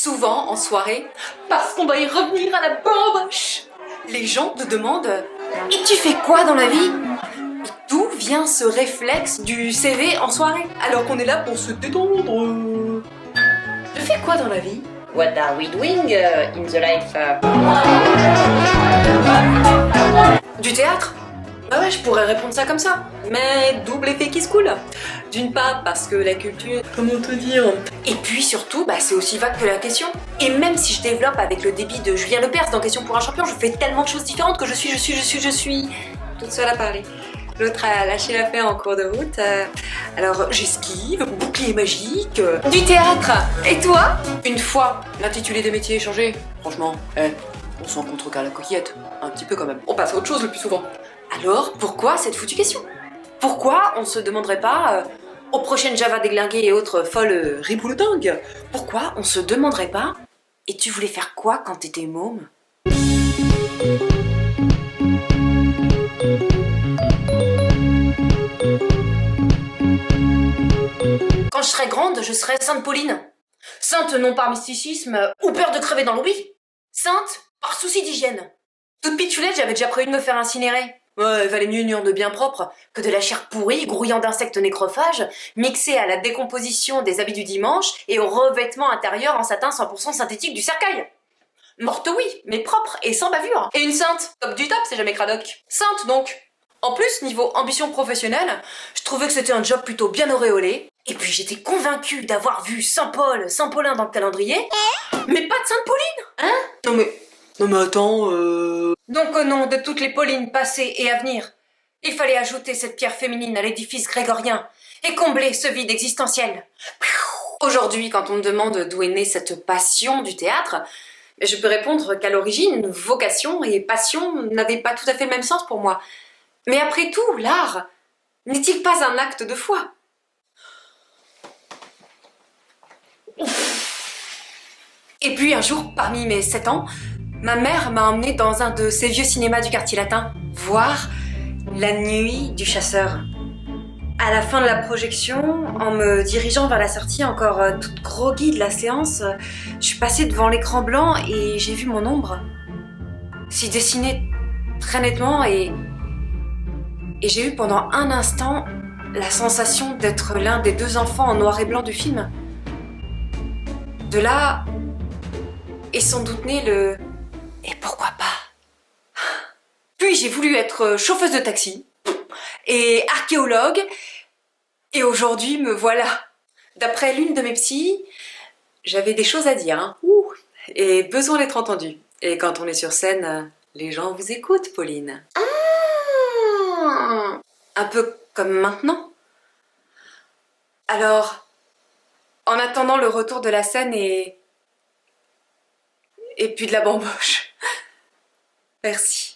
souvent en soirée, parce qu'on va y revenir à la bamboche, les gens te demandent « Et tu fais quoi dans la vie ?» D'où vient ce réflexe du CV en soirée, alors qu'on est là pour se détendre. Tu fais quoi dans la vie? What are we doing in the life? Du théâtre? Bah ouais, je pourrais répondre ça comme ça. Mais double effet qui se coule. D'une part parce que la culture, comment te dire? Et puis surtout, bah c'est aussi vague que la question. Et même si je développe avec le débit de Julien Lepers dans Question pour un champion, je fais tellement de choses différentes que je suis toute seule à parler. L'autre a lâché l'affaire en cours de route. Alors j'esquive, bouclier magique, du théâtre. Et toi? Une fois l'intitulé des métiers est changé, franchement, on s'en contre qu'à la coquillette. Un petit peu quand même. On passe à autre chose le plus souvent. Alors, pourquoi cette foutue question? Pourquoi on se demanderait pas, aux prochaines Java déglinguées et autres folles ribouletingues, pourquoi on se demanderait pas, et tu voulais faire quoi quand t'étais môme? Quand je serai grande, je serai Sainte Pauline. Sainte non par mysticisme ou peur de crever dans l'oubli. Sainte par souci d'hygiène. Toute pitchoulette, j'avais déjà prévu de me faire incinérer. Ouais, il valait mieux une urne bien propre que de la chair pourrie, grouillant d'insectes nécrophages, mixée à la décomposition des habits du dimanche et au revêtement intérieur en satin 100% synthétique du cercueil. Morte oui, mais propre et sans bavure. Et une sainte, top du top, c'est jamais cradoc. Sainte donc. En plus, niveau ambition professionnelle, je trouvais que c'était un job plutôt bien auréolé. Et puis j'étais convaincue d'avoir vu Saint-Paul, Saint-Paulin dans le calendrier, mais pas de Sainte-Pauline. Hein? Non mais attends, Donc au nom de toutes les Paulines passées et à venir, il fallait ajouter cette pierre féminine à l'édifice grégorien et combler ce vide existentiel. Aujourd'hui, quand on me demande d'où est née cette passion du théâtre, je peux répondre qu'à l'origine, vocation et passion n'avaient pas tout à fait le même sens pour moi. Mais après tout, l'art n'est-il pas un acte de foi? Et puis un jour, parmi mes 7 ans, ma mère m'a emmenée dans un de ces vieux cinémas du quartier latin, voir La Nuit du Chasseur. À la fin de la projection, en me dirigeant vers la sortie, encore toute groggy de la séance, je suis passée devant l'écran blanc et j'ai vu mon ombre s'y dessiner très nettement et j'ai eu pendant un instant la sensation d'être l'un des 2 enfants en noir et blanc du film. De là est sans doute né le « et pourquoi pas ?» Puis j'ai voulu être chauffeuse de taxi et archéologue, et aujourd'hui me voilà. D'après l'une de mes psys, j'avais des choses à dire, hein. Et besoin d'être entendue. Et quand on est sur scène, les gens vous écoutent, Pauline. Un peu comme maintenant. Alors, en attendant le retour de la scène et puis de la bamboche, merci.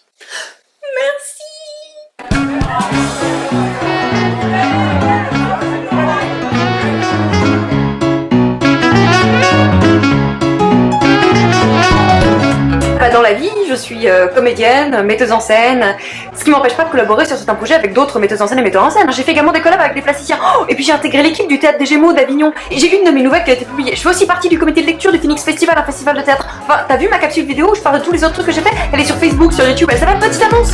Dans la vie, je suis comédienne, metteuse en scène, ce qui m'empêche pas de collaborer sur certains projets avec d'autres metteuses en scène et metteurs en scène. J'ai fait également des collabs avec des plasticiens. Et puis j'ai intégré l'équipe du Théâtre des Gémeaux d'Avignon. Et j'ai une de mes nouvelles qui a été publiée. Je fais aussi partie du comité de lecture du Phoenix Festival, un festival de théâtre. Enfin, t'as vu ma capsule vidéo où je parle de tous les autres trucs que j'ai fait? Elle est sur Facebook, sur YouTube, elle s'appelle Petite Annonce.